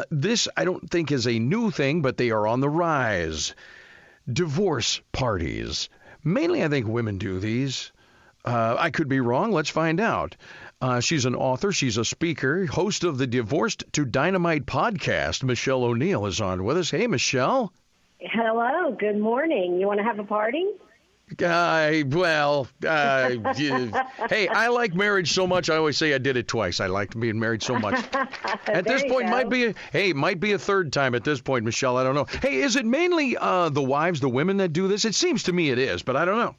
This, I don't think, is a new thing, but they are on the rise. Divorce parties. Mainly, I think women do these. I could be wrong. Let's find out. She's an author. She's a speaker, host of the Divorced to Dynamite podcast. Michelle O'Neill is on with us. Hey, Michelle. Hello. Good morning. You want to have a party? Hey, I like marriage so much. I always say I did it twice. I liked being married so much. At this point, might be a third time at this point, Michelle. I don't know. Hey, is it mainly the wives, the women that do this? It seems to me it is, but I don't know.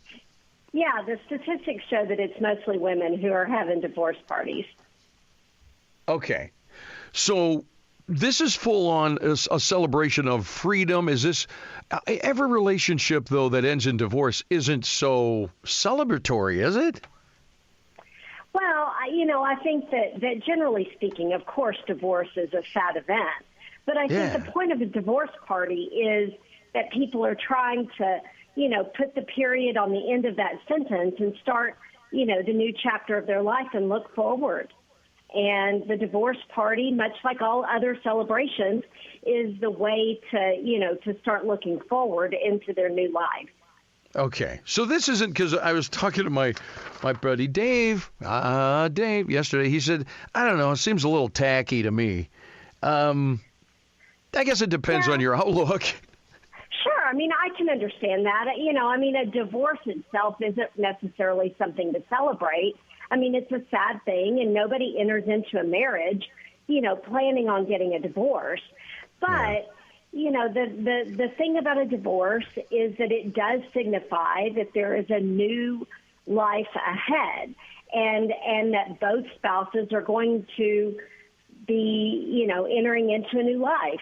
Yeah, the statistics show that it's mostly women who are having divorce parties. Okay. So this is full on a celebration of freedom. Is this every relationship, though, that ends in divorce isn't so celebratory, is it? Well, I think that generally speaking, of course, divorce is a sad event. But I think the point of a divorce party is that people are trying to put the period on the end of that sentence and start, the new chapter of their life and look forward. And the divorce party, much like all other celebrations, is the way to start looking forward into their new life. Okay. So this isn't because I was talking to my buddy Dave yesterday. He said, I don't know, it seems a little tacky to me. I guess it depends on your outlook. Sure. I mean, I can understand that. A divorce itself isn't necessarily something to celebrate. I mean, it's a sad thing, and nobody enters into a marriage, planning on getting a divorce. But, the thing about a divorce is that it does signify that there is a new life ahead, and that both spouses are going to be, entering into a new life.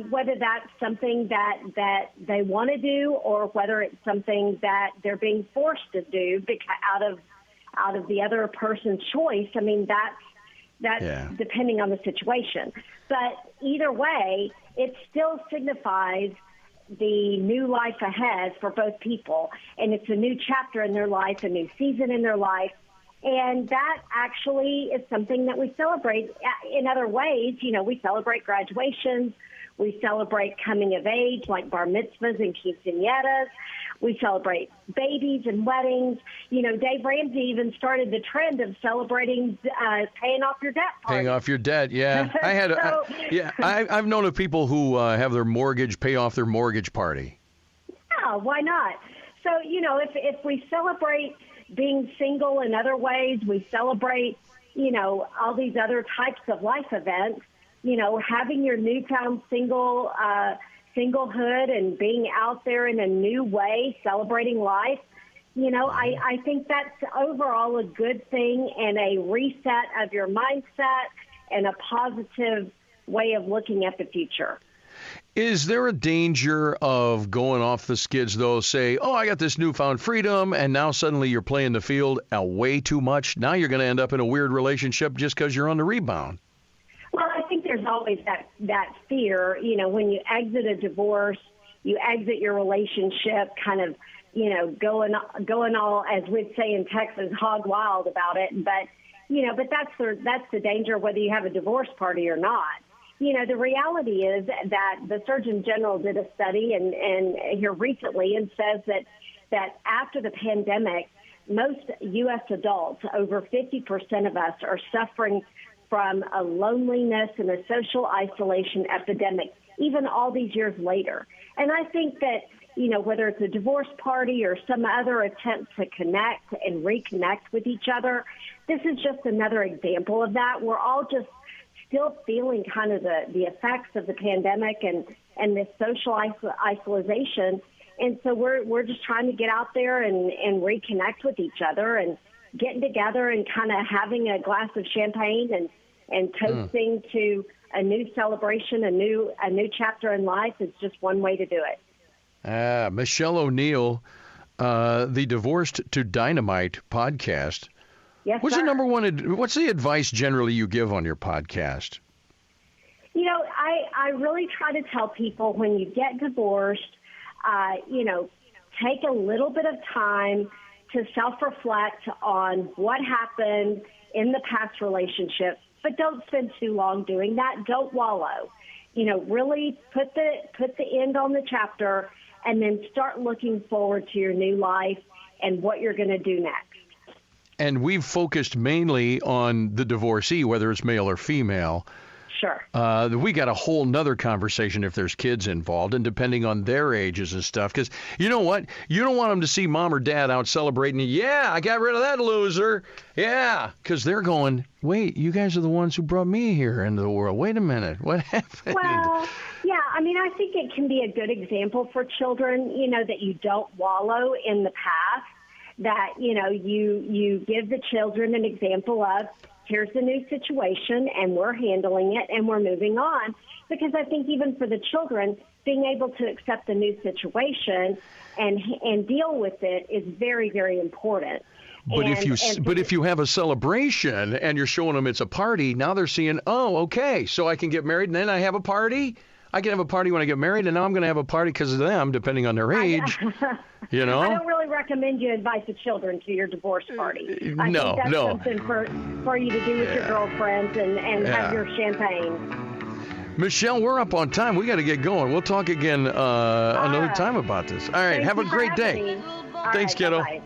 Whether that's something that they want to do or whether it's something that they're being forced to do because out of the other person's choice. I mean, that's depending on the situation. But either way, it still signifies the new life ahead for both people. And it's a new chapter in their life, a new season in their life. And that actually is something that we celebrate in other ways. We celebrate graduations. We celebrate coming of age, like bar mitzvahs and quinceañeras. We celebrate babies and weddings. Dave Ramsey even started the trend of celebrating paying off your debt. Paying off your debt, yeah. I've known of people who have their mortgage pay off their mortgage party. Yeah, why not? So, if we celebrate being single in other ways, we celebrate, all these other types of life events, having your newfound singlehood and being out there in a new way, celebrating life, I think that's overall a good thing and a reset of your mindset and a positive way of looking at the future. Is there a danger of going off the skids, though? Say, I got this newfound freedom, and now suddenly you're playing the field way too much. Now you're going to end up in a weird relationship just because you're on the rebound. Well, I think there's always that fear. When you exit a divorce, you exit your relationship kind of, going all, as we'd say in Texas, hog wild about it. But that's the danger whether you have a divorce party or not. The reality is that the Surgeon General did a study and here recently and says that after the pandemic, most U.S. adults, over 50% of us, are suffering from a loneliness and a social isolation epidemic, even all these years later. And I think that, whether it's a divorce party or some other attempt to connect and reconnect with each other, this is just another example of that. We're all just still feeling kind of the effects of the pandemic and this social isolation. And so we're just trying to get out there and reconnect with each other and getting together and kind of having a glass of champagne and toasting to a new celebration, a new chapter in life is just one way to do it. Michelle O'Neill, the Divorced to Dynamite podcast. Yes, what's sir. the number one? What's the advice generally you give on your podcast? I really try to tell people when you get divorced, take a little bit of time to self-reflect on what happened in the past relationship but don't spend too long doing that. Don't wallow. Really put the end on the chapter and then start looking forward to your new life and what you're going to do next. And we've focused mainly on the divorcee, whether it's male or female. Sure. We got a whole nother conversation if there's kids involved and depending on their ages and stuff. Because you know what? You don't want them to see mom or dad out celebrating. Yeah, I got rid of that loser. Yeah. Because they're going, wait, you guys are the ones who brought me here into the world. Wait a minute. What happened? Well, yeah, I think it can be a good example for children, that you don't wallow in the past, that, you give the children an example of, here's the new situation, and we're handling it, and we're moving on. Because I think even for the children, being able to accept the new situation and deal with it is very, very important. But if you have a celebration and you're showing them it's a party, now they're seeing, oh, okay, so I can get married and then I have a party? I can have a party when I get married, and now I'm going to have a party because of them, depending on their age. I don't really recommend you invite the children to your divorce party. I think that's something for you to do with your girlfriends and have your champagne. Michelle, we're up on time. We got to get going. We'll talk again another time about this. All right, have a great day. Thanks, kiddo. Bye-bye.